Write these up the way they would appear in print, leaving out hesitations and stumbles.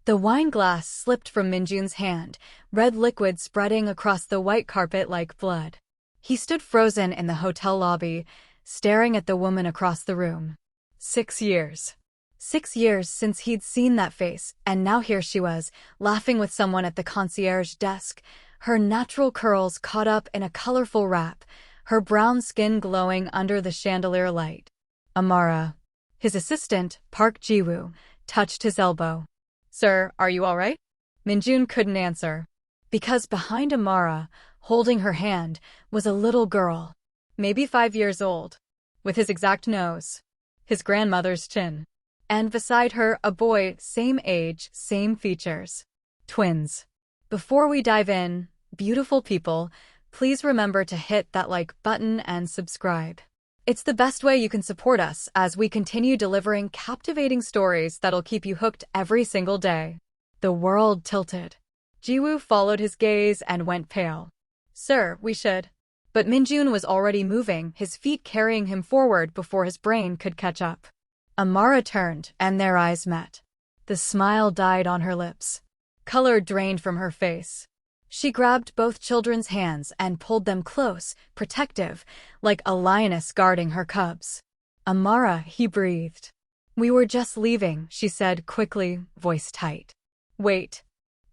The wine glass slipped from Minjun's hand, red liquid spreading across the white carpet like blood. He stood frozen in the hotel lobby, staring at the woman across the room. 6 years. 6 years since he'd seen that face, and now here she was, laughing with someone at the concierge desk, her natural curls caught up in a colorful wrap, her brown skin glowing under the chandelier light. Amara. His assistant, Park Jiwoo, touched his elbow. "Sir, are you all right?" Minjun couldn't answer. Because behind Amara, holding her hand, was a little girl, maybe 5 years old, with his exact nose, his grandmother's chin. And beside her, a boy, same age, same features. Twins. Before we dive in, beautiful people, please remember to hit that like button and subscribe. It's the best way you can support us as we continue delivering captivating stories that'll keep you hooked every single day. The world tilted. Jiwoo followed his gaze and went pale. "Sir, we should." But Minjun was already moving, his feet carrying him forward before his brain could catch up. Amara turned, and their eyes met. The smile died on her lips. Color drained from her face. She grabbed both children's hands and pulled them close, protective, like a lioness guarding her cubs. "Amara," he breathed. "We were just leaving," she said quickly, voice tight. "Wait."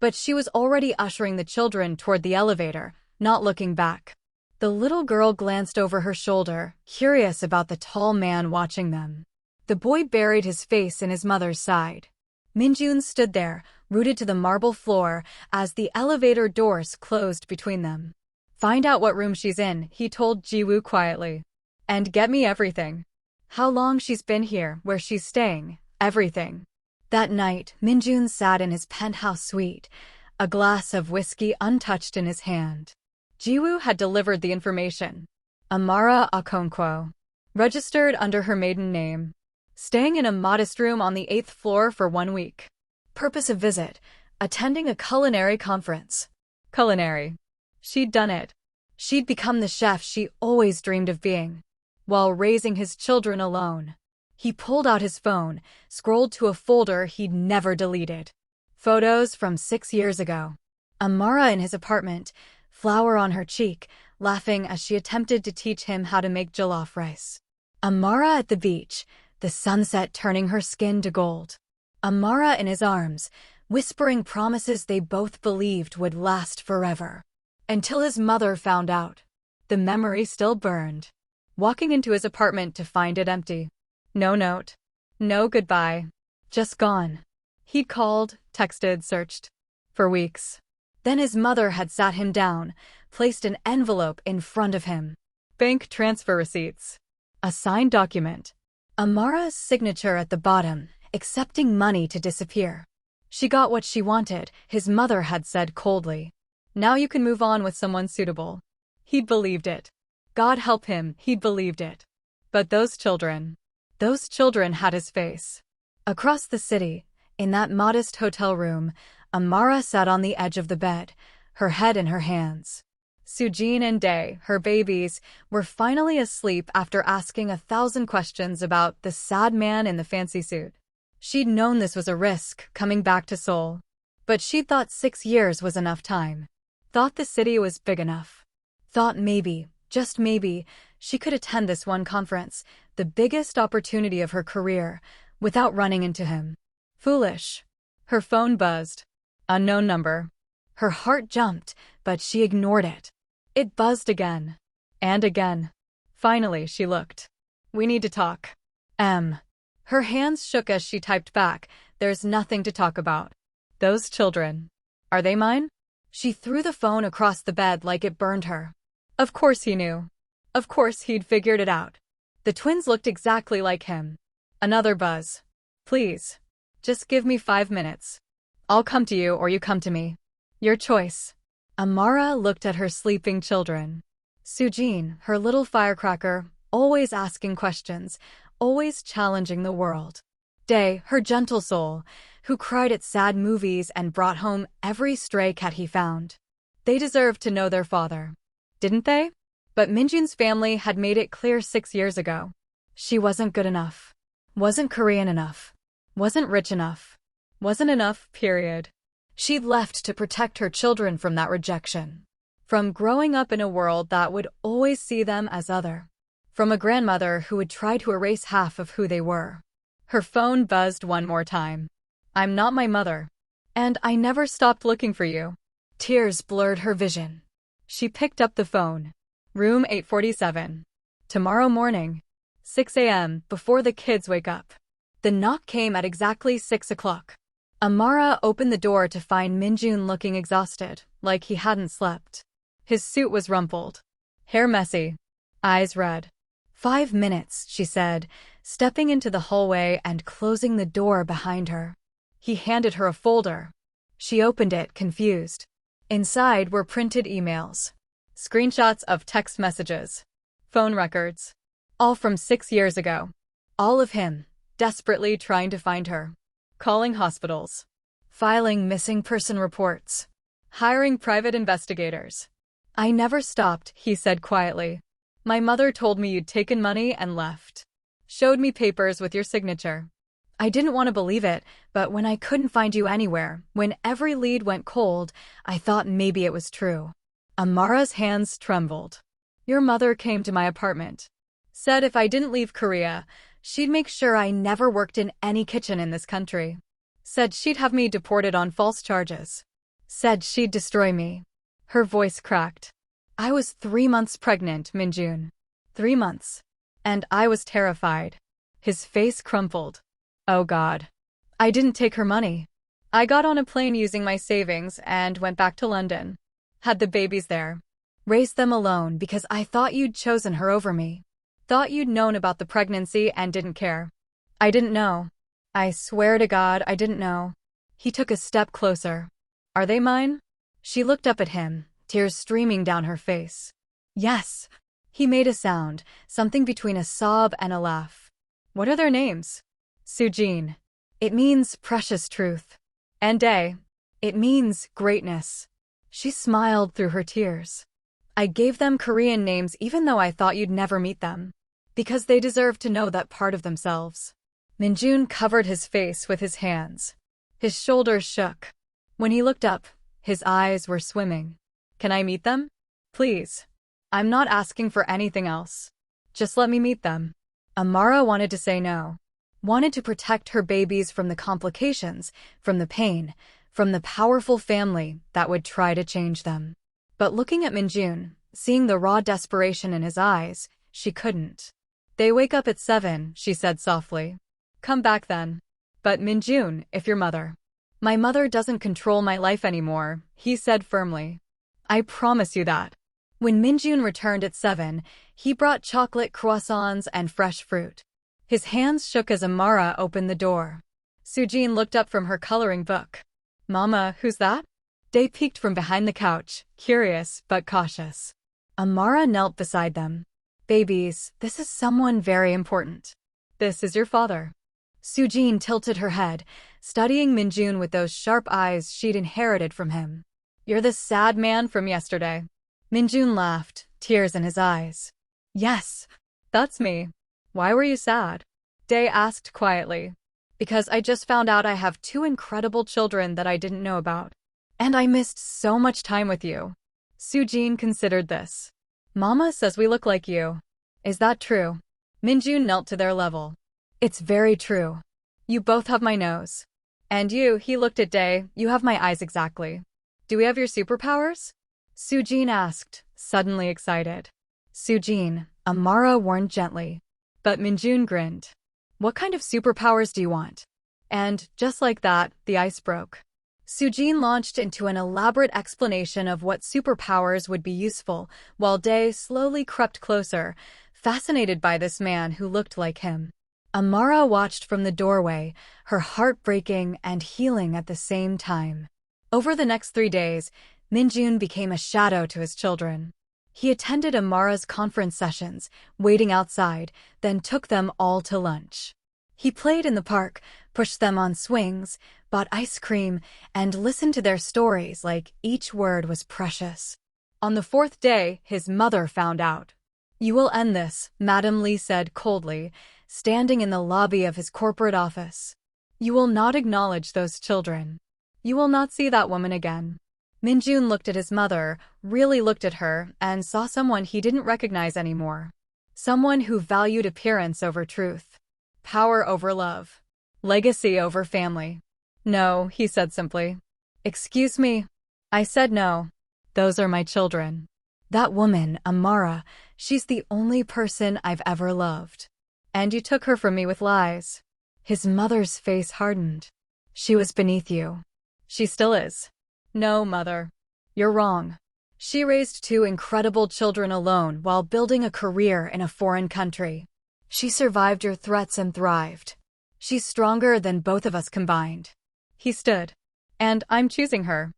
But she was already ushering the children toward the elevator, not looking back. The little girl glanced over her shoulder, curious about the tall man watching them. The boy buried his face in his mother's side. Minjun stood there, rooted to the marble floor, as the elevator doors closed between them. "Find out what room she's in," he told Jiwoo quietly. "And get me everything. How long she's been here, where she's staying, everything." That night, Minjun sat in his penthouse suite, a glass of whiskey untouched in his hand. Jiwoo had delivered the information. Amara Okonkwo. Registered under her maiden name. Staying in a modest room on the 8th floor for 1 week. Purpose of visit: attending a culinary conference. Culinary. She'd done it. She'd become the chef she always dreamed of being, while raising his children alone. He pulled out his phone, scrolled to a folder he'd never deleted. Photos from 6 years ago. Amara in his apartment, flower on her cheek, laughing as she attempted to teach him how to make jollof rice. Amara at the beach, the sunset turning her skin to gold. Amara in his arms, whispering promises they both believed would last forever. Until his mother found out. The memory still burned. Walking into his apartment to find it empty. No note. No goodbye. Just gone. He'd called, texted, searched. For weeks. Then his mother had sat him down, placed an envelope in front of him. Bank transfer receipts. A signed document. Amara's signature at the bottom, accepting money to disappear. She got what she wanted, his mother had said coldly. Now you can move on with someone suitable. He'd believed it. God help him, he'd believed it. But those children had his face. Across the city, in that modest hotel room, Amara sat on the edge of the bed, her head in her hands. Sujin and Dae, her babies, were finally asleep after asking 1,000 questions about the sad man in the fancy suit. She'd known this was a risk, coming back to Seoul. But she'd thought 6 years was enough time. Thought the city was big enough. Thought maybe, just maybe, she could attend this one conference, the biggest opportunity of her career, without running into him. Foolish. Her phone buzzed. Unknown number. Her heart jumped, but she ignored it. It buzzed again. And again. Finally, she looked. "We need to talk." Her hands shook as she typed back, "There's nothing to talk about. Those children. Are they mine?" She threw the phone across the bed like it burned her. Of course he knew. Of course he'd figured it out. The twins looked exactly like him. Another buzz. "Please. Just give me 5 minutes. I'll come to you or you come to me. Your choice." Amara looked at her sleeping children. Sujin, her little firecracker, always asking questions, always challenging the world. Dae, her gentle soul, who cried at sad movies and brought home every stray cat he found. They deserved to know their father. Didn't they? But Minjun's family had made it clear 6 years ago. She wasn't good enough. Wasn't Korean enough. Wasn't rich enough. Wasn't enough, period. She'd left to protect her children from that rejection. From growing up in a world that would always see them as other. From a grandmother who would try to erase half of who they were. Her phone buzzed one more time. I'm not my mother. And I never stopped looking for you. Tears blurred her vision. She picked up the phone. Room 847. Tomorrow morning. 6 a.m. before the kids wake up. The knock came at exactly 6 o'clock. Amara opened the door to find Minjun looking exhausted, like he hadn't slept. His suit was rumpled. Hair messy. Eyes red. 5 minutes, she said, stepping into the hallway and closing the door behind her. He handed her a folder. She opened it, confused. Inside were printed emails. Screenshots of text messages. Phone records. All from 6 years ago. All of him, desperately trying to find her. Calling hospitals. Filing missing person reports. Hiring private investigators. I never stopped, he said quietly. My mother told me you'd taken money and left. Showed me papers with your signature. I didn't want to believe it, but when I couldn't find you anywhere, when every lead went cold, I thought maybe it was true. Amara's hands trembled. Your mother came to my apartment. Said if I didn't leave Korea, she'd make sure I never worked in any kitchen in this country. Said she'd have me deported on false charges. Said she'd destroy me. Her voice cracked. I was 3 months pregnant, Minjun. 3 months. And I was terrified. His face crumpled. Oh God. I didn't take her money. I got on a plane using my savings and went back to London. Had the babies there. Raised them alone because I thought you'd chosen her over me. Thought you'd known about the pregnancy and didn't care. I didn't know. I swear to God, I didn't know. He took a step closer. Are they mine? She looked up at him, tears streaming down her face. Yes. He made a sound, something between a sob and a laugh. What are their names? Sujin. It means precious truth. And Dae. It means greatness. She smiled through her tears. I gave them Korean names even though I thought you'd never meet them. Because they deserve to know that part of themselves. Minjun covered his face with his hands. His shoulders shook. When he looked up, his eyes were swimming. Can I meet them? Please. I'm not asking for anything else. Just let me meet them. Amara wanted to say no. Wanted to protect her babies from the complications, from the pain, from the powerful family that would try to change them. But looking at Minjun, seeing the raw desperation in his eyes, she couldn't. They wake up at 7, she said softly. Come back then. But Minjun, if your mother. My mother doesn't control my life anymore, he said firmly. I promise you that. When Minjun returned at 7, he brought chocolate croissants and fresh fruit. His hands shook as Amara opened the door. Sujin looked up from her coloring book. Mama, who's that? Dae peeked from behind the couch, curious but cautious. Amara knelt beside them. Babies, this is someone very important. This is your father. Sujin tilted her head, studying Minjun with those sharp eyes she'd inherited from him. You're the sad man from yesterday. Minjun laughed, tears in his eyes. Yes, that's me. Why were you sad? Dae asked quietly. Because I just found out I have 2 incredible children that I didn't know about. And I missed so much time with you. Sujin considered this. Mama says we look like you. Is that true? Minjun knelt to their level. It's very true. You both have my nose. And you, he looked at Dae, you have my eyes exactly. Do we have your superpowers? Sujin asked, suddenly excited. Sujin, Amara warned gently. But Minjun grinned. What kind of superpowers do you want? And, just like that, the ice broke. Sujin launched into an elaborate explanation of what superpowers would be useful, while Dae slowly crept closer, fascinated by this man who looked like him. Amara watched from the doorway, her heart breaking and healing at the same time. Over the next 3 days, Minjun became a shadow to his children. He attended Amara's conference sessions, waiting outside, then took them all to lunch. He played in the park, pushed them on swings, bought ice cream, and listened to their stories like each word was precious. On the 4th day, his mother found out. You will end this, Madam Lee said coldly, standing in the lobby of his corporate office. You will not acknowledge those children. You will not see that woman again. Minjun looked at his mother, really looked at her, and saw someone he didn't recognize anymore. Someone who valued appearance over truth. Power over love. Legacy over family. No, he said simply. Excuse me? I said no. Those are my children. That woman, Amara, she's the only person I've ever loved. And you took her from me with lies. His mother's face hardened. She was beneath you. She still is. No, mother. You're wrong. She raised two incredible children alone while building a career in a foreign country. She survived your threats and thrived. She's stronger than both of us combined. He stood. And I'm choosing her.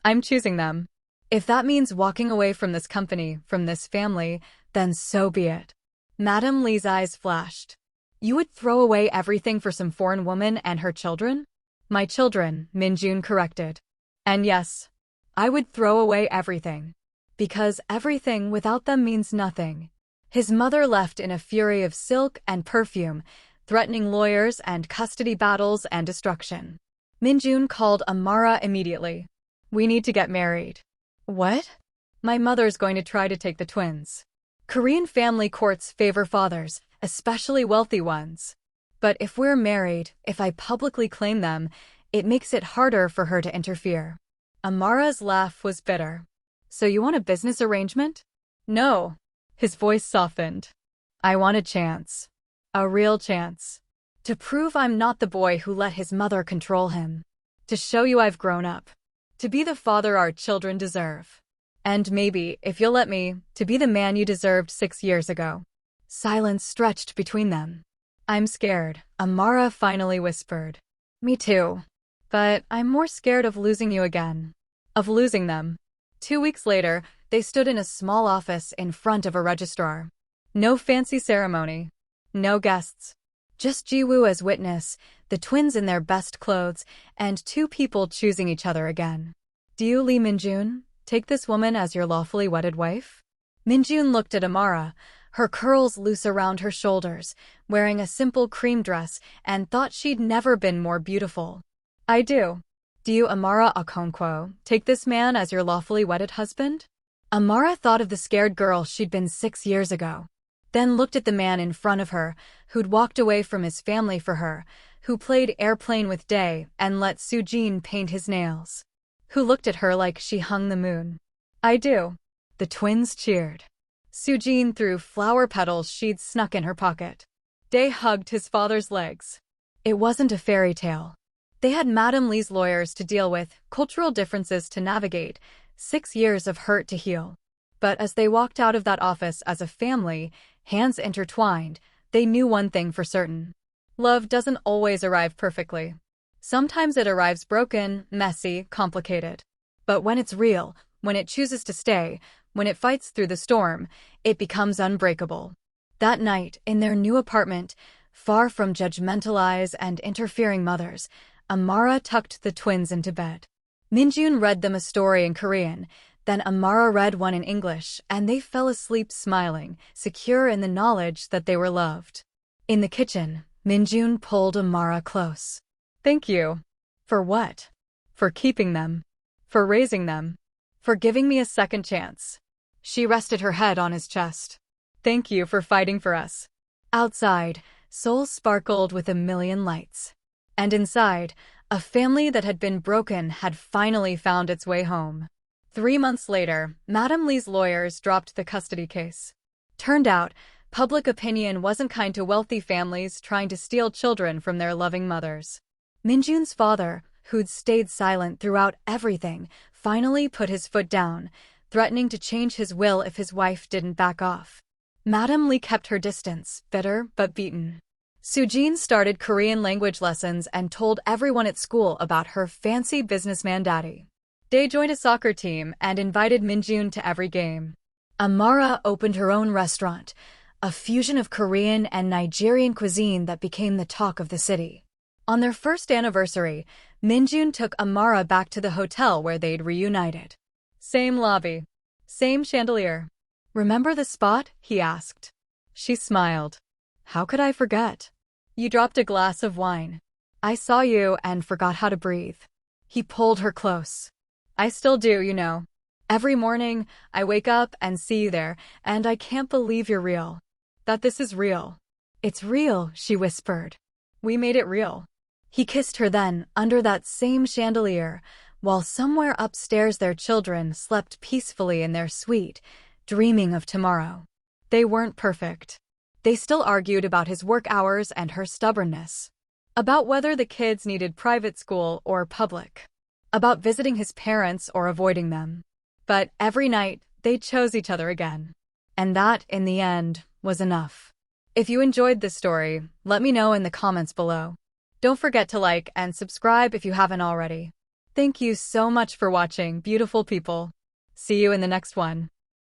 I'm choosing them. If that means walking away from this company, from this family, then so be it. Madame Li's eyes flashed. You would throw away everything for some foreign woman and her children? My children, Minjun corrected. And yes, I would throw away everything. Because everything without them means nothing. His mother left in a fury of silk and perfume, threatening lawyers and custody battles and destruction. Minjun called Amara immediately. We need to get married. What? My mother's going to try to take the twins. Korean family courts favor fathers, especially wealthy ones. But if we're married, if I publicly claim them, it makes it harder for her to interfere. Amara's laugh was bitter. So you want a business arrangement? No. His voice softened. I want a chance. A real chance. To prove I'm not the boy who let his mother control him. To show you I've grown up. To be the father our children deserve. And maybe, if you'll let me, to be the man you deserved 6 years ago. Silence stretched between them. I'm scared, Amara finally whispered. Me too. But I'm more scared of losing you again. Of losing them. 2 weeks later, they stood in a small office in front of a registrar. No fancy ceremony. No guests. Just Jiwoo as witness, the twins in their best clothes, and 2 people choosing each other again. Do you, Lee Minjun, take this woman as your lawfully wedded wife? Minjun looked at Amara, her curls loose around her shoulders, wearing a simple cream dress, and thought she'd never been more beautiful. I do. Do you, Amara Okonkwo, take this man as your lawfully wedded husband? Amara thought of the scared girl she'd been 6 years ago. Then looked at the man in front of her, who'd walked away from his family for her, who played airplane with Day and let Sujin paint his nails. Who looked at her like she hung the moon. I do. The twins cheered. Sujin threw flower petals she'd snuck in her pocket. Day hugged his father's legs. It wasn't a fairy tale. They had Madame Li's lawyers to deal with, cultural differences to navigate, 6 years of hurt to heal. But as they walked out of that office as a family, hands intertwined, they knew one thing for certain. Love doesn't always arrive perfectly. Sometimes it arrives broken, messy, complicated. But when it's real, when it chooses to stay, when it fights through the storm, it becomes unbreakable. That night, in their new apartment, far from judgmental eyes and interfering mothers, Amara tucked the twins into bed. Minjun read them a story in Korean, then Amara read one in English, and they fell asleep smiling, secure in the knowledge that they were loved. In the kitchen, Minjun pulled Amara close. Thank you. For what? For keeping them. For raising them. For giving me a second chance. She rested her head on his chest. Thank you for fighting for us. Outside, Seoul sparkled with a million lights. And inside, a family that had been broken had finally found its way home. 3 months later, Madame Li's lawyers dropped the custody case. Turned out, public opinion wasn't kind to wealthy families trying to steal children from their loving mothers. Minjun's father, who'd stayed silent throughout everything, finally put his foot down, threatening to change his will if his wife didn't back off. Madame Li kept her distance, bitter but beaten. Sujin started Korean language lessons and told everyone at school about her fancy businessman daddy. Day joined a soccer team and invited Minjun to every game. Amara opened her own restaurant, a fusion of Korean and Nigerian cuisine that became the talk of the city. On their first anniversary, Minjun took Amara back to the hotel where they'd reunited. Same lobby. Same chandelier. Remember the spot? He asked. She smiled. How could I forget? You dropped a glass of wine. I saw you and forgot how to breathe. He pulled her close. I still do, you know. Every morning, I wake up and see you there, and I can't believe you're real. That this is real. It's real, she whispered. We made it real. He kissed her then, under that same chandelier, while somewhere upstairs their children slept peacefully in their suite, dreaming of tomorrow. They weren't perfect. They still argued about his work hours and her stubbornness. About whether the kids needed private school or public. About visiting his parents or avoiding them. But every night, they chose each other again. And that, in the end, was enough. If you enjoyed this story, let me know in the comments below. Don't forget to like and subscribe if you haven't already. Thank you so much for watching, beautiful people. See you in the next one.